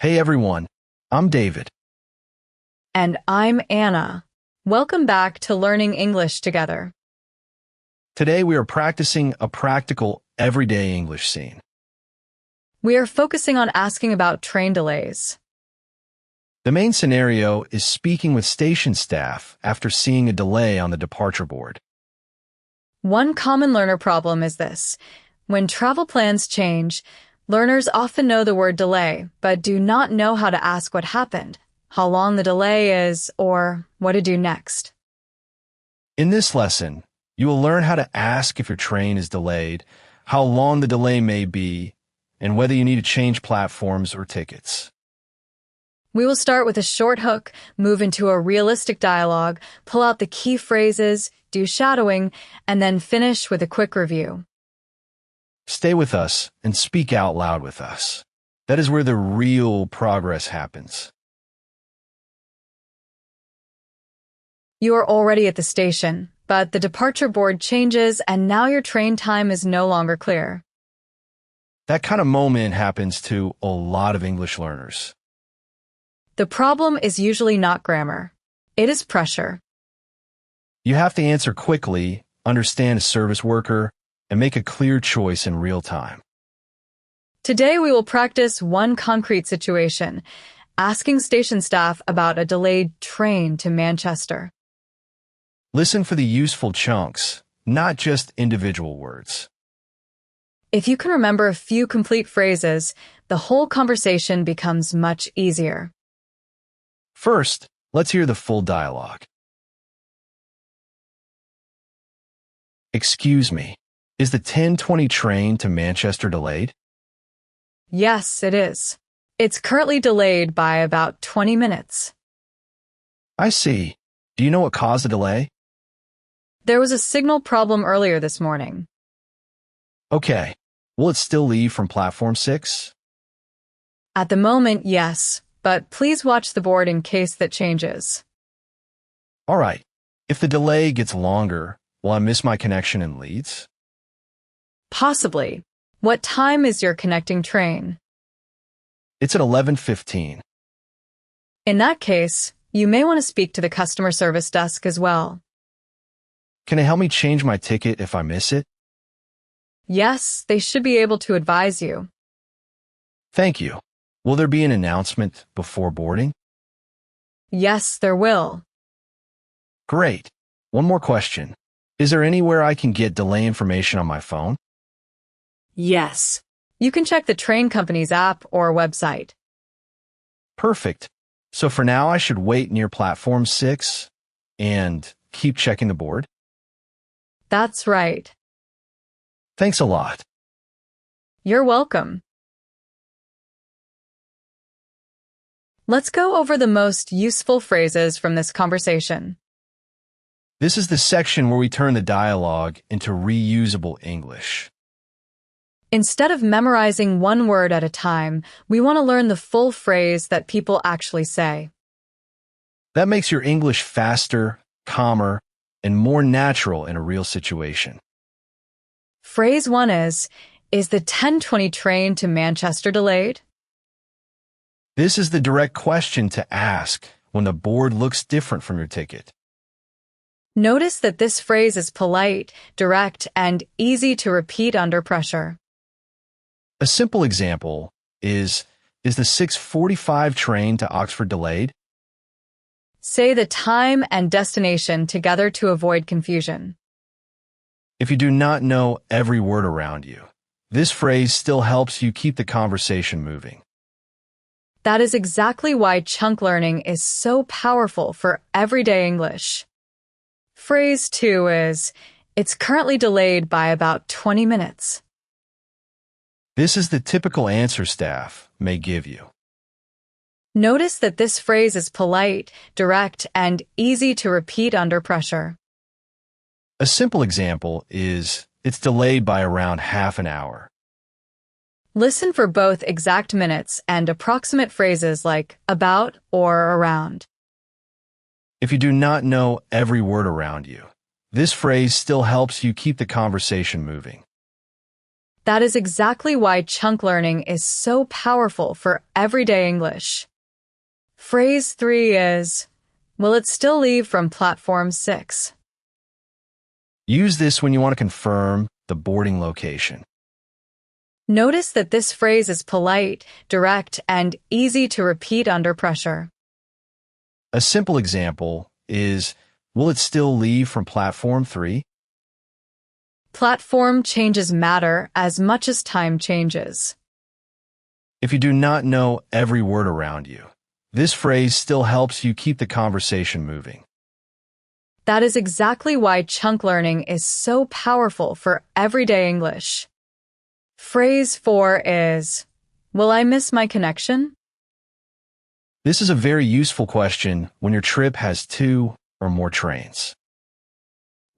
Hey everyone, I'm David. And I'm Anna. Welcome back to Learning English Together. Today we are practicing a practical, everyday English scene. We are focusing on asking about train delays. The main scenario is speaking with station staff after seeing a delay on the departure board. One common learner problem is this. When travel plans change, learners often know the word delay, but do not know how to ask what happened, how long the delay is, or what to do next. In this lesson, you will learn how to ask if your train is delayed, how long the delay may be, and whether you need to change platforms or tickets. We will start with a short hook, move into a realistic dialogue, pull out the key phrases, do shadowing, and then finish with a quick review. Stay with us and speak out loud with us. That is where the real progress happens. You are already at the station, but the departure board changes and now your train time is no longer clear. That kind of moment happens to a lot of English learners. The problem is usually not grammar. It is pressure. You have to answer quickly, understand a service worker, and make a clear choice in real time. Today we will practice one concrete situation, asking station staff about a delayed train to Manchester. Listen for the useful chunks, not just individual words. If you can remember a few complete phrases, the whole conversation becomes much easier. First, let's hear the full dialogue. Excuse me, is the 10:20 train to Manchester delayed? Yes, it is. It's currently delayed by about 20 minutes. I see. Do you know what caused the delay? There was a signal problem earlier this morning. Okay. Will it still leave from platform 6? At the moment, yes, but please watch the board in case that changes. All right. If the delay gets longer, will I miss my connection in Leeds? Possibly. What time is your connecting train? It's at 11:15. In that case, you may want to speak to the customer service desk as well. Can it help me change my ticket if I miss it? Yes, they should be able to advise you. Thank you. Will there be an announcement before boarding? Yes, there will. Great. One more question. Is there anywhere I can get delay information on my phone? Yes. You can check the train company's app or website. Perfect. So for now, I should wait near platform 6 and keep checking the board? That's right. Thanks a lot. You're welcome. Let's go over the most useful phrases from this conversation. This is the section where we turn the dialogue into reusable English. Instead of memorizing one word at a time, we want to learn the full phrase that people actually say. That makes your English faster, calmer, and more natural in a real situation. Phrase 1 is the 10:20 train to Manchester delayed? This is the direct question to ask when the board looks different from your ticket. Notice that this phrase is polite, direct, and easy to repeat under pressure. A simple example is the 6:45 train to Oxford delayed? Say the time and destination together to avoid confusion. If you do not know every word around you, this phrase still helps you keep the conversation moving. That is exactly why chunk learning is so powerful for everyday English. Phrase 2 is, it's currently delayed by about 20 minutes. This is the typical answer staff may give you. Notice that this phrase is polite, direct, and easy to repeat under pressure. A simple example is, it's delayed by around half an hour. Listen for both exact minutes and approximate phrases like about or around. If you do not know every word around you, this phrase still helps you keep the conversation moving. That is exactly why chunk learning is so powerful for everyday English. Phrase 3 is, will it still leave from platform 6? Use this when you want to confirm the boarding location. Notice that this phrase is polite, direct, and easy to repeat under pressure. A simple example is, will it still leave from platform 3? Platform changes matter as much as time changes. If you do not know every word around you, this phrase still helps you keep the conversation moving. That is exactly why chunk learning is so powerful for everyday English. Phrase 4 is, will I miss my connection? This is a very useful question when your trip has 2 or more trains.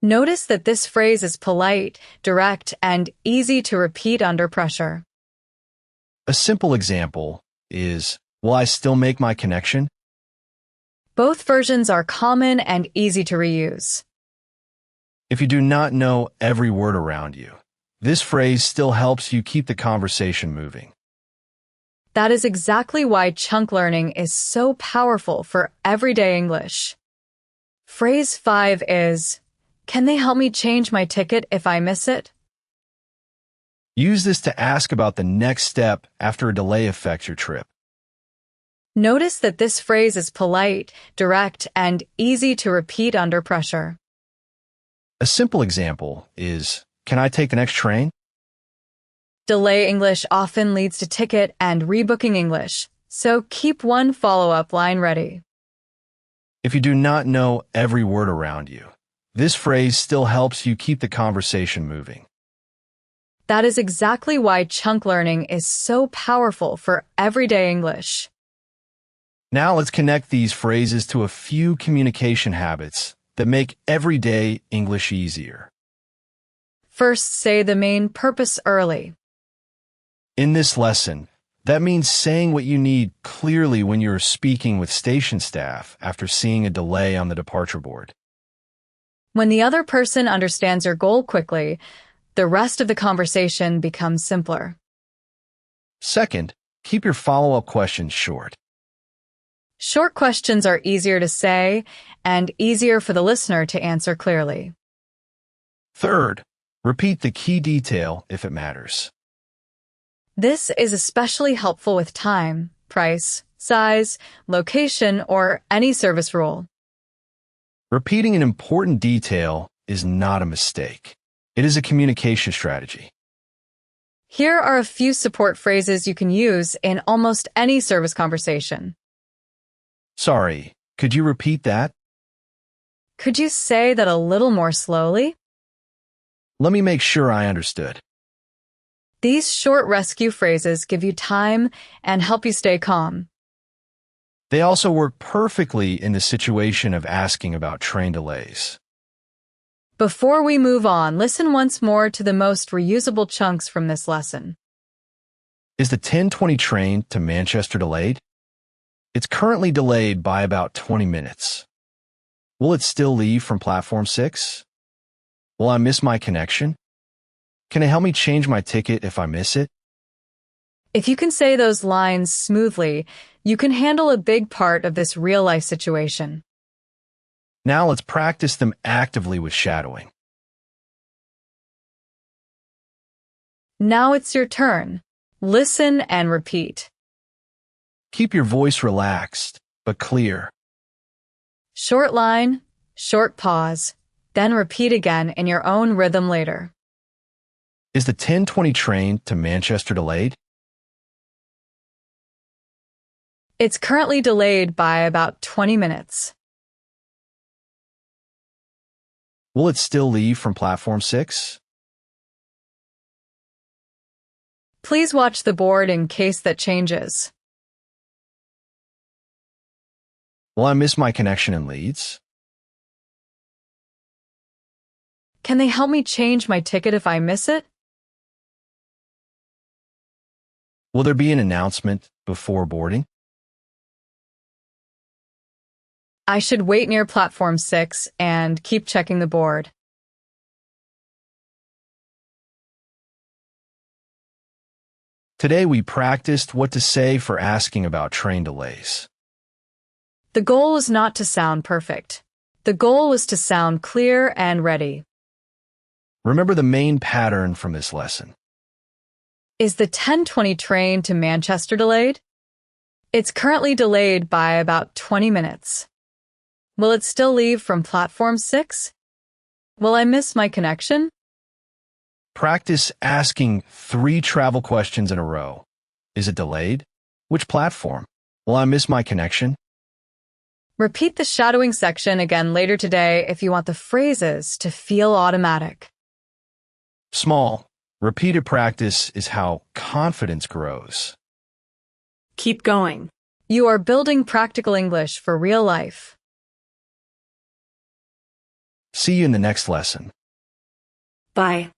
Notice that this phrase is polite, direct, and easy to repeat under pressure. A simple example is, will I still make my connection? Both versions are common and easy to reuse. If you do not know every word around you, this phrase still helps you keep the conversation moving. That is exactly why chunk learning is so powerful for everyday English. Phrase 5 is, can they help me change my ticket if I miss it? Use this to ask about the next step after a delay affects your trip. Notice that this phrase is polite, direct, and easy to repeat under pressure. A simple example is, can I take the next train? Delay English often leads to ticket and rebooking English, so keep one follow-up line ready. If you do not know every word around you, this phrase still helps you keep the conversation moving. That is exactly why chunk learning is so powerful for everyday English. Now let's connect these phrases to a few communication habits that make everyday English easier. First, say the main purpose early. In this lesson, that means saying what you need clearly when you're speaking with station staff after seeing a delay on the departure board. When the other person understands your goal quickly, the rest of the conversation becomes simpler. Second, keep your follow-up questions short. Short questions are easier to say and easier for the listener to answer clearly. Third, repeat the key detail if it matters. This is especially helpful with time, price, size, location, or any service rule. Repeating an important detail is not a mistake. It is a communication strategy. Here are a few support phrases you can use in almost any service conversation. Sorry, could you repeat that? Could you say that a little more slowly? Let me make sure I understood. These short rescue phrases give you time and help you stay calm. They also work perfectly in the situation of asking about train delays. Before we move on, listen once more to the most reusable chunks from this lesson. Is the 10:20 train to Manchester delayed? It's currently delayed by about 20 minutes. Will it still leave from platform 6? Will I miss my connection? Can it help me change my ticket if I miss it? If you can say those lines smoothly, you can handle a big part of this real-life situation. Now let's practice them actively with shadowing. Now it's your turn. Listen and repeat. Keep your voice relaxed, but clear. Short line, short pause, then repeat again in your own rhythm later. Is the 10:20 train to Manchester delayed? It's currently delayed by about 20 minutes. Will it still leave from platform 6? Please watch the board in case that changes. Will I miss my connection in Leeds? Can they help me change my ticket if I miss it? Will there be an announcement before boarding? I should wait near platform 6 and keep checking the board. Today we practiced what to say for asking about train delays. The goal is not to sound perfect. The goal is to sound clear and ready. Remember the main pattern from this lesson. Is the 10:20 train to Manchester delayed? It's currently delayed by about 20 minutes. Will it still leave from platform 6? Will I miss my connection? Practice asking 3 travel questions in a row. Is it delayed? Which platform? Will I miss my connection? Repeat the shadowing section again later today if you want the phrases to feel automatic. Small, repeated practice is how confidence grows. Keep going. You are building practical English for real life. See you in the next lesson. Bye.